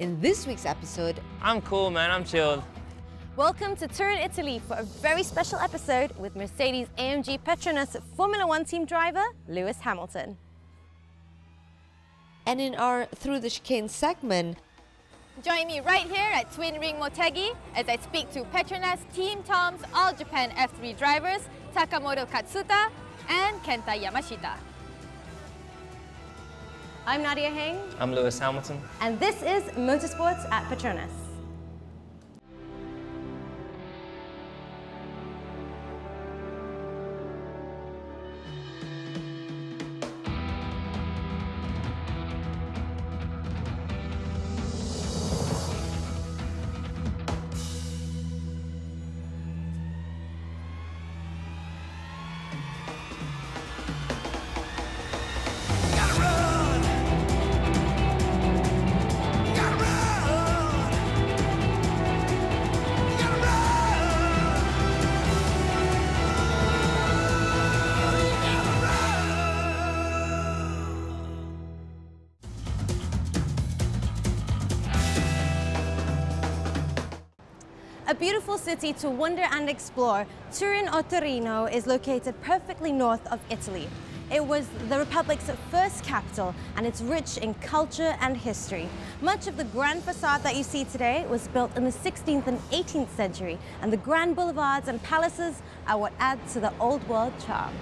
In this week's episode, I'm cool, man. I'm chilled. Welcome to Turin, Italy for a very special episode with Mercedes-AMG Petronas Formula One team driver, Lewis Hamilton. and in our Through the Chicane segment, Join me right here at Twin Ring Motegi as I speak to Petronas Team Tom's All Japan F3 drivers, Takamoto Katsuta and Kenta Yamashita. I'm Nadia Heng. I'm Lewis Hamilton. And this is Motorsports at Petronas. A beautiful city to wander and explore, Turin or Torino is located perfectly north of Italy. It was the Republic's first capital and it's rich in culture and history. Much of the grand facade that you see today was built in the 16th and 18th century, and the grand boulevards and palaces are what add to the old world charm.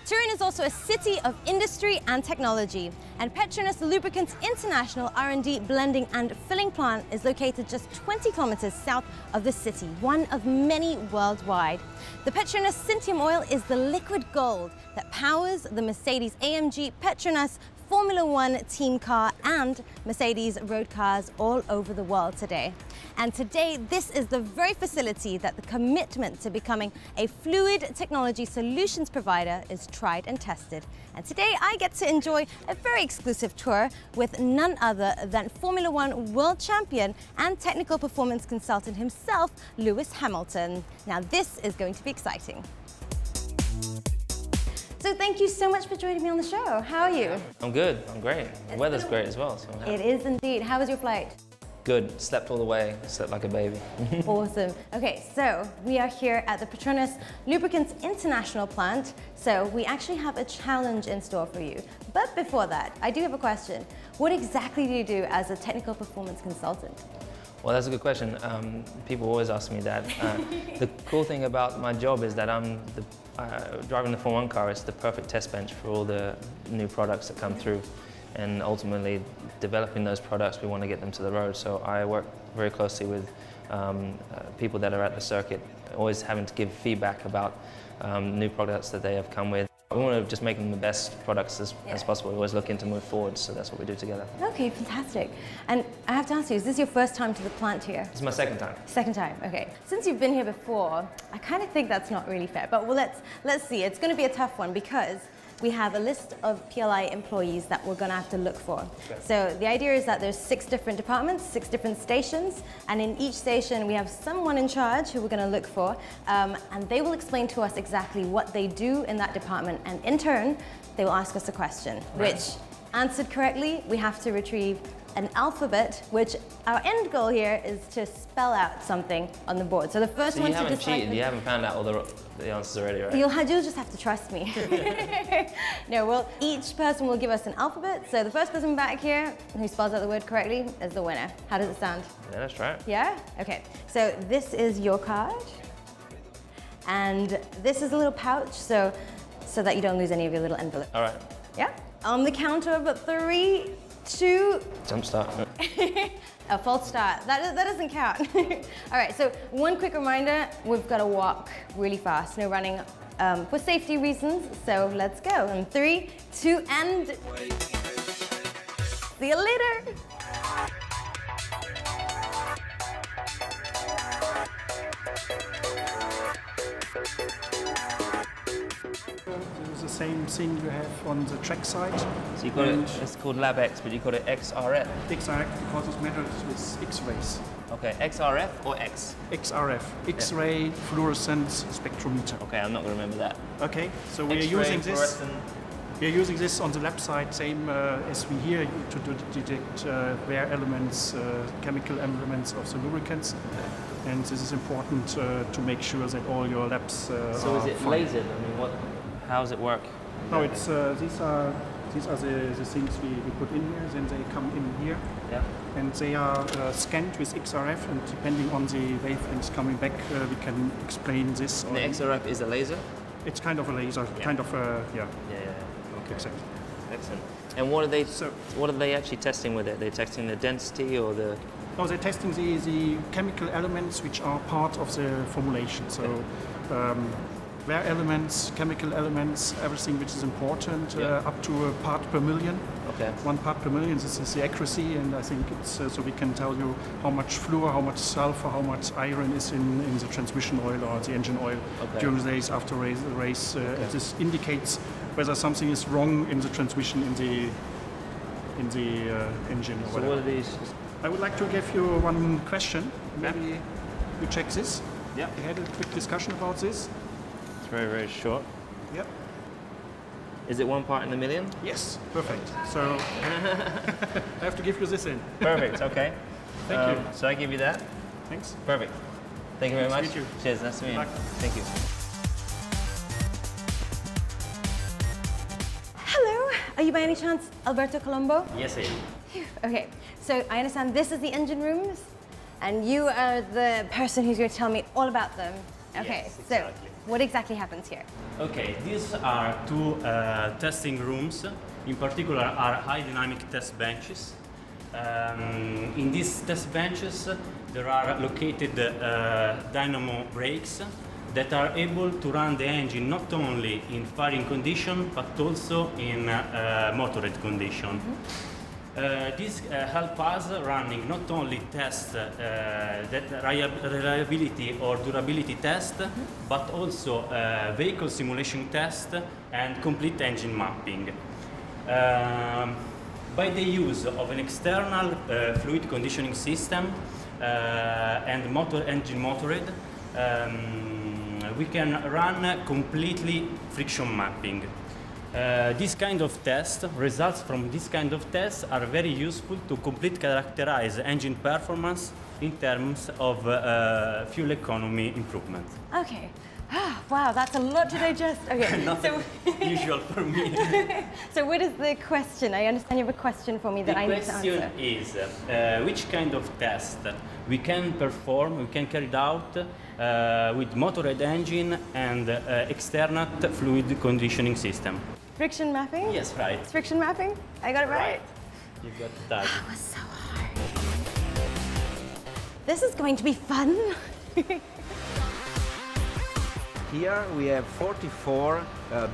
Turin is also a city of industry and technology, and Petronas Lubricants International R&D blending and filling plant is located just 20 kilometers south of the city, one of many worldwide. The Petronas Syntium oil is the liquid gold that powers the Mercedes-AMG Petronas Formula One team car and Mercedes road cars all over the world today. And today, this is the very facility that the commitment to becoming a fluid technology solutions provider is tried and tested. And today, I get to enjoy a very exclusive tour with none other than Formula One world champion and technical performance consultant himself, Lewis Hamilton. Now, this is going to be exciting. So thank you so much for joining me on the show. How are you? I'm good. I'm great. The weather's great as well. So I'm happy. It is indeed. How was your flight? Good. Slept all the way. Slept like a baby. Awesome. Okay, so we are here at the Petronas Lubricants International plant. So we actually have a challenge in store for you. But before that, I do have a question. What exactly do you do as a technical performance consultant? Well, that's a good question. People always ask me that. The cool thing about my job is that driving the Formula One car is the perfect test bench for all the new products that come through. And ultimately, developing those products, we want to get them to the road. So I work very closely with people that are at the circuit, always having to give feedback about new products that they have come with. We want to just make them the best products as possible. We always looking to move forward, so that's what we do together. Okay, fantastic. And I have to ask you, is this your first time to the plant here? It's my second time. Second time, okay. Since you've been here before, I kind of think that's not really fair, but well, let's see. It's going to be a tough one because we have a list of PLI employees that we're going to have to look for. Okay. So the idea is that there's 6 different departments, 6 different stations, and in each station we have someone in charge who we're going to look for, and they will explain to us exactly what they do in that department, and in turn they will ask us a question, which answered correctly we have to retrieve an alphabet, which our end goal here is to spell out something on the board. So the first one to decide. So you haven't cheated, you haven't found out all the answers already, right? You'll just have to trust me. No, well, each person will give us an alphabet. So the first person back here who spells out the word correctly is the winner. How does it sound? Yeah, let's try it. Yeah? Okay. So this is your card. And this is a little pouch, so that you don't lose any of your little envelope. All right. Yeah? On the count of 3, 2... Jump start. A false start. That doesn't count. All right, so one quick reminder, we've got to walk really fast, no running for safety reasons, so let's go. And 3, 2, and... See you later. It's the same thing you have on the track side. So you got it, it's called LabX, but you call it XRF. XRF because it's measured with X-rays. Okay, XRF or X? XRF, X-ray fluorescence spectrometer. Okay, I'm not going to remember that. Okay, so we're using this. We are using this on the lab side, same as we here, to detect wear elements, chemical elements of the lubricants. And this is important to make sure that all your labs So is it fine. lasered? I mean, how does it work? No, it's these are the things we put in here. Then they come in here, Yeah. and they are scanned with XRF. And depending on the wavelengths coming back, we can explain this. And the XRF is a laser? It's kind of a laser, kind of a Yeah. Okay. Exactly. Excellent. And what are they actually testing with it? They're testing the density or the... No, they're testing the chemical elements which are part of the formulation. So, wear elements, chemical elements, everything which is important, up to a part per million. Okay. 1 part per million. This is the accuracy, and I think it's so we can tell you how much fluor, how much sulfur, how much iron is in the transmission oil or the engine oil during the race, after the race. This indicates whether something is wrong in the transmission, in the engine or So whatever. what are these? I would like to give you one question. Maybe you check this. Yeah. We had a quick discussion about this. It's very, very short. Yep. Is it 1 part in a million? Yes, perfect. So I have to give you this in. Perfect, okay. Thank you. So I give you that? Thanks. Perfect. Thank you very Nice much. to meet you. Cheers, nice to meet you. Good luck. Thank you. Hello, are you by any chance Alberto Colombo? Yes, I am. Okay, so I understand this is the engine rooms, and you are the person who's going to tell me all about them. Okay, Yes, so exactly. what exactly happens here? Okay, these are two testing rooms. In particular, are high dynamic test benches. In these test benches, there are located dynamo brakes that are able to run the engine not only in firing condition, but also in motored condition. This help us running not only test that reliability or durability test, but also vehicle simulation test and complete engine mapping. By the use of an external fluid conditioning system and engine motored, we can run completely friction mapping. This kind of test, results from this kind of tests are very useful to completely characterize engine performance in terms of fuel economy improvement. Okay. Wow, that's a lot to digest. Okay, Nothing usual for me. so what is the question? I understand you have a question for me that I need to answer. The question is which kind of test we can perform, we can carry out with motored engine and external fluid conditioning system. Friction mapping? Yes, right. It's friction mapping? I got it right? You got that. That was so hard. This is going to be fun. Here we have 44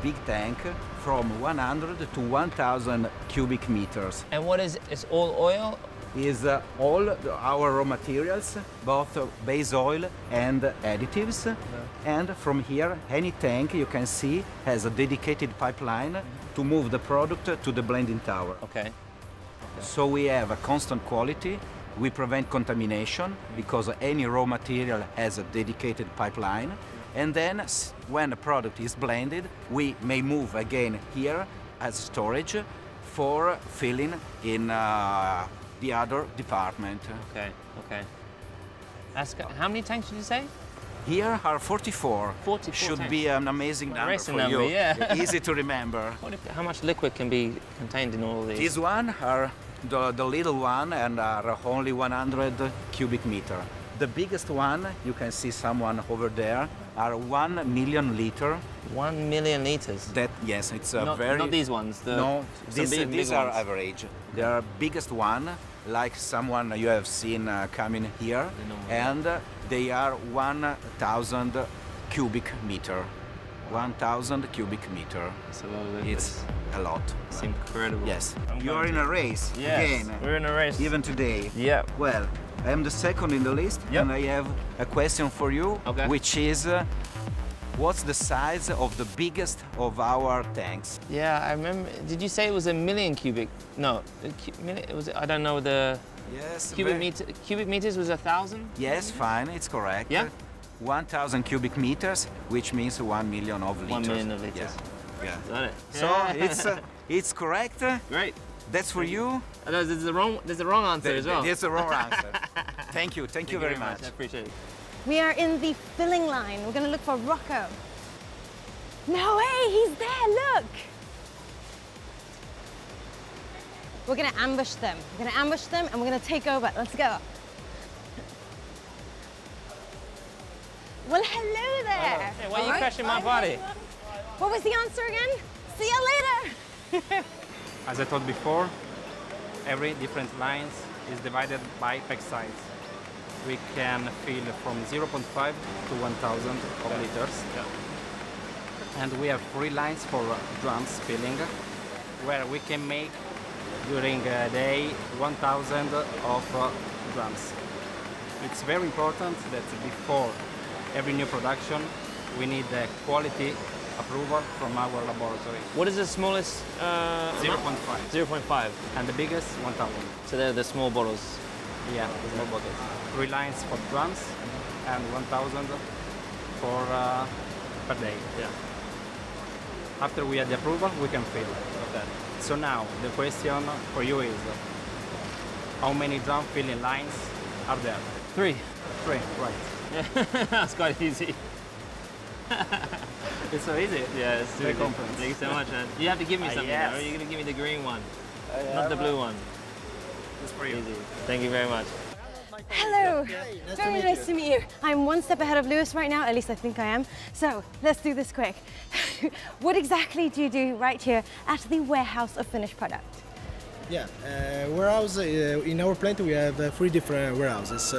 big tank from 100 to 1,000 cubic meters. And what is it's all oil? Is all our raw materials, both base oil and additives. And from here, any tank you can see has a dedicated pipeline to move the product to the blending tower. Okay. So we have a constant quality. We prevent contamination because any raw material has a dedicated pipeline. And then when a product is blended, we may move again here as storage for filling in the other department. Okay, okay. How many tanks did you say? Here are 44. 44 Should tanks. be an amazing number racing for number, you. yeah. Easy to remember. How much liquid can be contained in all of these? This one are the little one and are only 100 cubic meter. The biggest one, you can see someone over there, are 1 million liter. 1 million liters. That yes, it's a very. Not these ones. No, some big these are ones. average. They are biggest one, like someone you have seen coming here, and they are 1,000 cubic meter. 1,000 cubic meter. That's a lot of liquid. It's a lot. It's incredible. Yes. You are in a race Yes, again. we're in a race. Even today. Yeah. Well, I am the second in the list, Yep. and I have a question for you, Okay. which is, what's the size of the biggest of our tanks? Yeah, I remember. Did you say it was a million cubic? No, it was. I don't know the Yes. cubic meters was 1,000. Yes, fine, it's correct. Yeah. 1,000 cubic meters, which means 1 million of liters. 1 million of liters. Yeah. Yeah. Got it. So it's correct. Great. That's for you. There's the wrong answer as well. That's the wrong answer. Thank you very much. I appreciate it. We are in the filling line. We're going to look for Rocco. No way, he's there, look. We're going to ambush them. We're going to ambush them and we're going to take over. Let's go. Well, hello there. Hey, why are you crashing my body? What was the answer again? See you later. As I told before, every different lines is divided by pack size. We can fill from 0.5 to 1,000 of liters. Yeah. And we have 3 lines for drums filling, where we can make during a day 1,000 of drums. It's very important that before every new production, we need the quality approval from our laboratory. What is the smallest? 0.5. 0.5. And the biggest, 1,000. So they're the small bottles. Yeah, the small bottles. 3 lines for drums and 1,000 for per day. Yeah. After we have the approval, we can fill. Okay. So now the question for you is, how many drum filling lines are there? 3. 3, right. That's quite easy. It's so easy. Yeah, it's Very easy. confident. Thank you so much, man. You have to give me something yes. now, or are you going to give me the green one? Not the blue one. It's for you. Easy. Thank you very much. Hello. Very nice to meet you. I'm one step ahead of Lewis right now, at least I think I am. So let's do this quick. What exactly do you do right here at the warehouse of finished product? Yeah, warehouse, in our plant we have 3 different warehouses.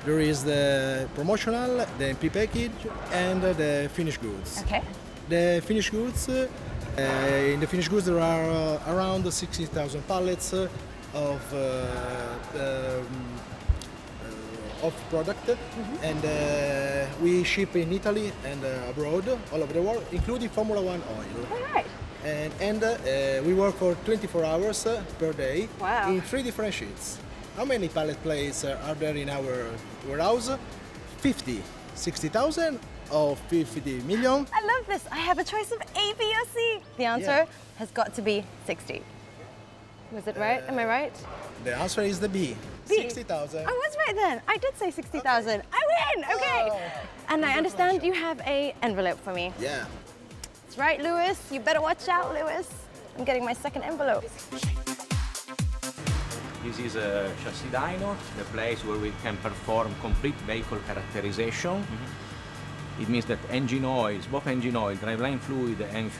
There is the promotional, the MP package and the finished goods. Okay. The finished goods, in the finished goods there are around 60,000 pallets of product, and we ship in Italy and abroad, all over the world, including Formula 1 oil. All right. And we work for 24 hours per day Wow. in 3 different shifts. How many pallet plates are there in our warehouse? 50, 60,000 or 50 million? I love this. I have a choice of A, B, or C. The answer has got to be 60. Was it right? Am I right? The answer is the B, B. 60,000. I was right then. I did say 60,000. I win. Okay. And I understand you have a envelope for me. Yeah. That's right, Lewis. You better watch out, Lewis. I'm getting my second envelope. This is a chassis dyno, the place where we can perform complete vehicle characterization. It means that engine oils, both engine oil, driveline fluid and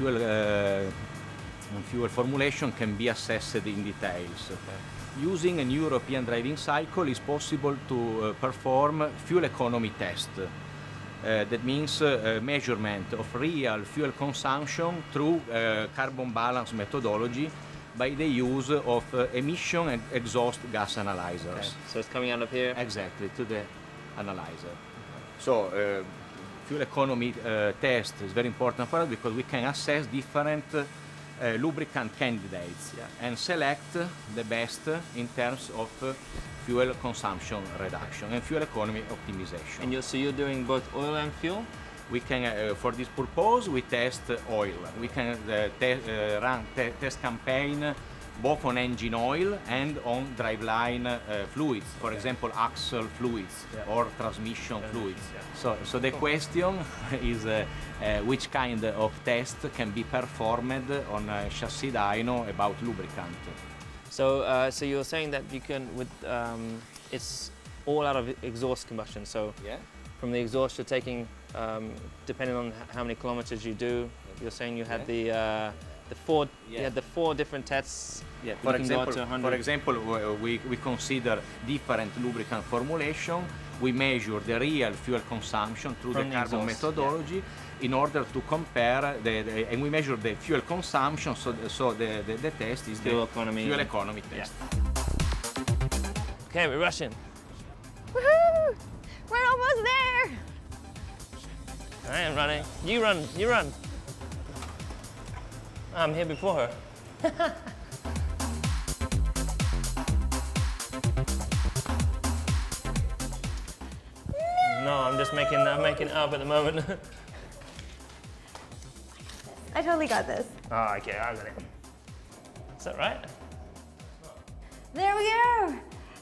fuel formulation can be assessed in details. Using a new European driving cycle is possible to perform fuel economy test. That means measurement of real fuel consumption through carbon balance methodology by the use of emission and exhaust gas analyzers. Okay. So it's coming out of here? Exactly, to the analyzer. So fuel economy test is very important for us because we can assess different lubricant candidates and select the best in terms of fuel consumption reduction and fuel economy optimization. And so you're doing both oil and fuel? We can, for this purpose, we test oil. We can run test campaign both on engine oil and on driveline fluids, for example, axle fluids or transmission fluids. So the question is which kind of test can be performed on a chassis dyno about lubricant. So, so you're saying that you can, with it's all out of exhaust combustion. So from the exhaust, you're taking, depending on how many kilometers you do. You're saying you had you had the 4 different tests. Yeah. For example, we consider different lubricant formulation. We measure the real fuel consumption through the carbon methodology in order to compare and we measure the fuel consumption. So the test is fuel economy test. Okay, we're rushing. Woohoo! We're almost there. I am running. You run. You run. I'm here before her. No, I'm just making it up at the moment. I totally got this. Oh, okay, I got it. Is that right? There we go.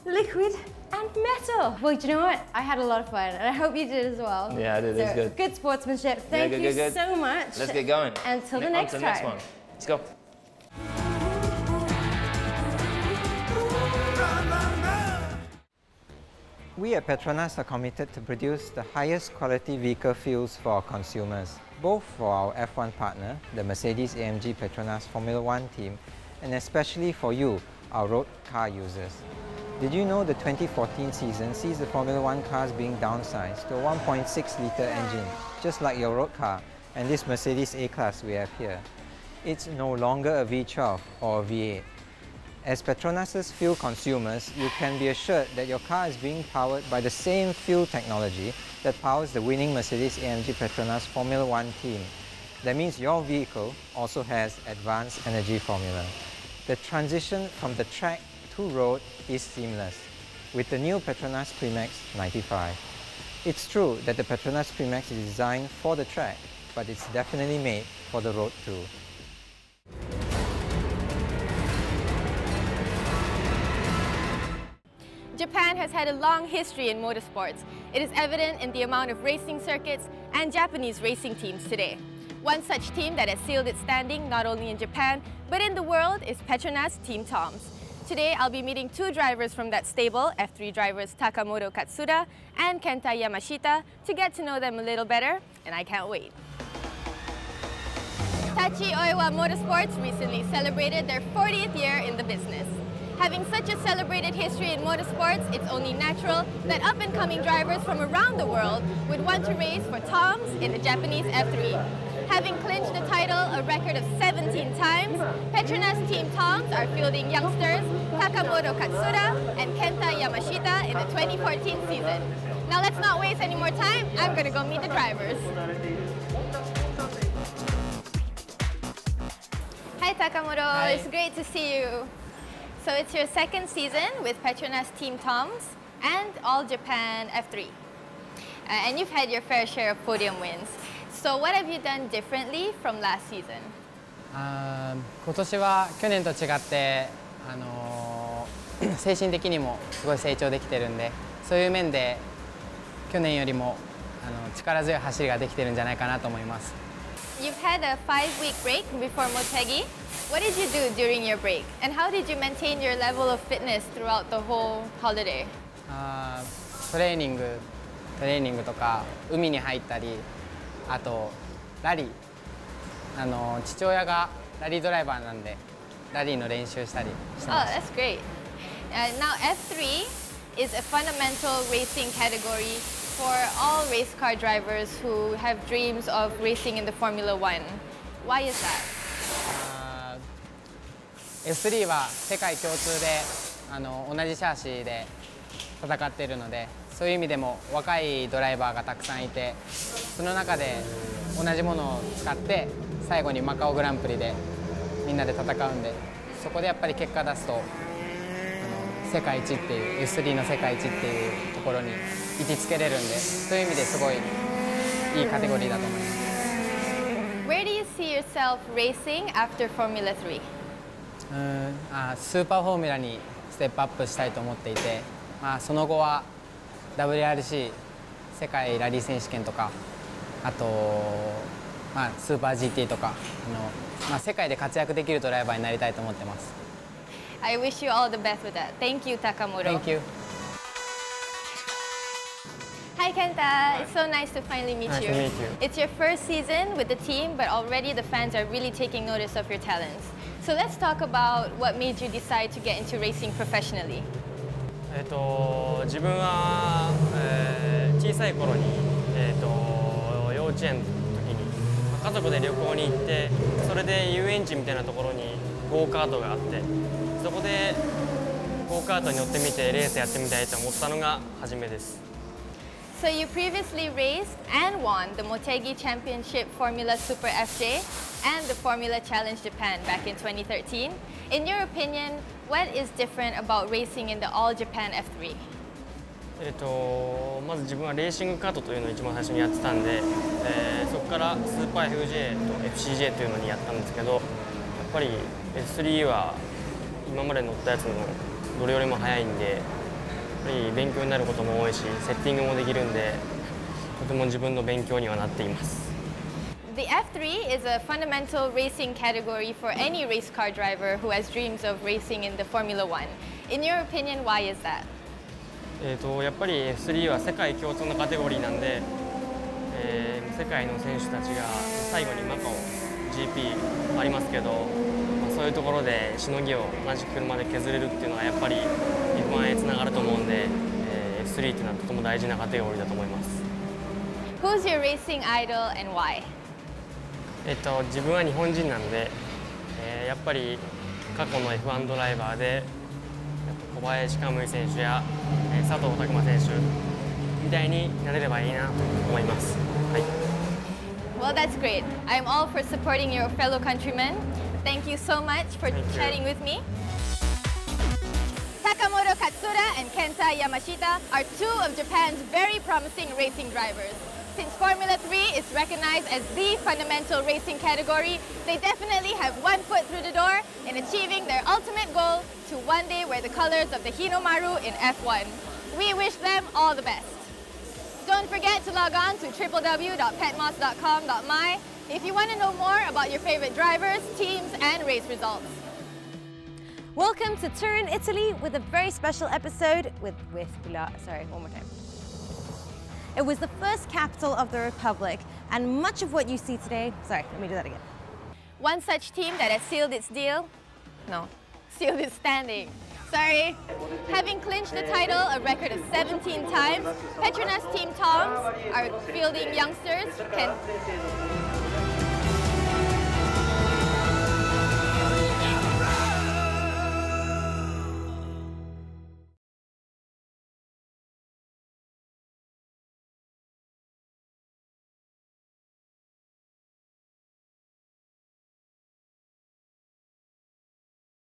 Liquid and metal. Well, do you know what? I had a lot of fun, and I hope you did as well. Yeah, I did. It was good. Good sportsmanship. Thank you so much. Let's get going. Until the next time. Next one. Let's go. We at Petronas are committed to produce the highest quality vehicle fuels for our consumers, both for our F1 partner, the Mercedes-AMG Petronas Formula One team, and especially for you, our road car users. Did you know the 2014 season sees the Formula One cars being downsized to a 1.6-litre engine, just like your road car, and this Mercedes A-Class we have here? It's no longer a V12 or a V8. As Petronas' fuel consumers, you can be assured that your car is being powered by the same fuel technology that powers the winning Mercedes-AMG Petronas Formula One team. That means your vehicle also has advanced energy formula. The transition from the track to road is seamless with the new Petronas Premix 95. It's true that the Petronas Premix is designed for the track, but it's definitely made for the road too. Japan has had a long history in motorsports. It is evident in the amount of racing circuits and Japanese racing teams today. One such team that has sealed its standing not only in Japan, but in the world is Petronas Team Toms. Today, I'll be meeting two drivers from that stable, F3 drivers Takamoto Katsuda and Kenta Yamashita, to get to know them a little better, and I can't wait. Tachi Oiwa Motorsports recently celebrated their 40th year in the business. Having such a celebrated history in motorsports, it's only natural that up-and-coming drivers from around the world would want to race for Toms in the Japanese F3. Having clinched the title a record of 17 times, Petronas Team Toms are fielding youngsters Takamoto Katsuda and Kenta Yamashita in the 2014 season. Now let's not waste any more time, I'm going to go meet the drivers. Hi Takamoto, Hi. It's great to see you. So it's your second season with Petronas Team Toms and All Japan F3. And you've had your fair share of podium wins. So what have you done differently from last season? 今年は去年と違って精神的にもすごい成長できてるんで、そういう面で去年よりも力強い走りができてるんじゃないかなと思います。You've had a 5-week break before Motegi. What did you do during your break? And how did you maintain your level of fitness throughout the whole holiday? トレーニングとか海に入ったり、あとラリー、父親がラリードライバーなんでラリーの練習したりしてます。Oh, that's great. Now F3 is a fundamental racing category for all race car drivers who have dreams of racing in the Formula One. Why is that? F3 は世界共通で同じシャーシーで戦っているので、そういう意味でも若いドライバーがたくさんいて、その中で同じものを使って最後にマカオグランプリでみんなで戦うんで、そこでやっぱり結果出すと世界一っていう F3 の世界一っていうところに位置つけれるんで、そういう意味ですごいいいカテゴリーだと思います。Where do you see yourself racing after Formula 3? スーパーフォーミュラにステップアップしたいと思っていて、その後は WRC 世界ラリー選手権とか、あと、スーパー GT とか世界で活躍できるドライバーになりたいと思ってます。I wish you all the best with that. Thank you, Takamoto. Thank you. Hi, Kenta. It's so nice to finally meet Nice you. to meet you. It's your first season with the team, but already the fans are really taking notice of your talents. So let's talk about what made you decide to get into racing professionally. 自分は、小さい頃に、幼稚園の時に家族で旅行に行って、それで遊園地みたいなところにゴーカートがあって、そこでゴーカートに乗ってみてレースやってみたいと思ったのが初めです。So you previously raced and won the Motegi Championship Formula Super FJ and the Formula Challenge Japan back in 2013. In your opinion, what is different about racing in the All Japan F3? まず自分はレーシングカートというのを一番最初にやってたんで、そこからスーパー FJ と FCJ というのにやったんですけど、やっぱり F3 は今まで乗ったやつのどれよりも速いんで、やっぱり勉強になることも多いし、セッティングもできるんで、とても自分の勉強にはなっています。The F3 is a fundamental racing category for any race car driver who has dreams of racing in the Formula One. In your opinion, why is that? やっぱり F3 は世界共通のカテゴリーなんで、世界の選手たちが最後にマカオ GP ありますけど、そういうところでしのぎを同じ車で削れるっていうのはやっぱり F1 へつながると思うんで、F3 っていうのはとても大事なカテゴリーだと思います。Who's your racing idol and why? 自分は日本人なので、やっぱり過去の F1 ドライバーで小林可夢選手や佐藤拓磨選手みたいになれればいいなと思います。はい。Well, that's great. I'm all for supporting your fellow countrymen. Thank you so much for chatting with me. Takamoto Katsura and Kenta Yamashita are two of Japan's very promising racing drivers. Since Formula 3 is recognized as the fundamental racing category, they definitely have one foot through the door in achieving their ultimate goal to one day wear the colors of the Hinomaru in F1. We wish them all the best. Don't forget to log on to www.petmos.com.my if you want to know more about your favorite drivers, teams, and race results. Welcome to Turin, Italy, with a very special episode with sorry, one more time. It was the first capital of the Republic, and much of what you see today, sorry, let me do that again. One such team that has sealed its standing. Sorry. Having clinched the title a record of 17 times, Petronas Team Toms are fielding youngsters.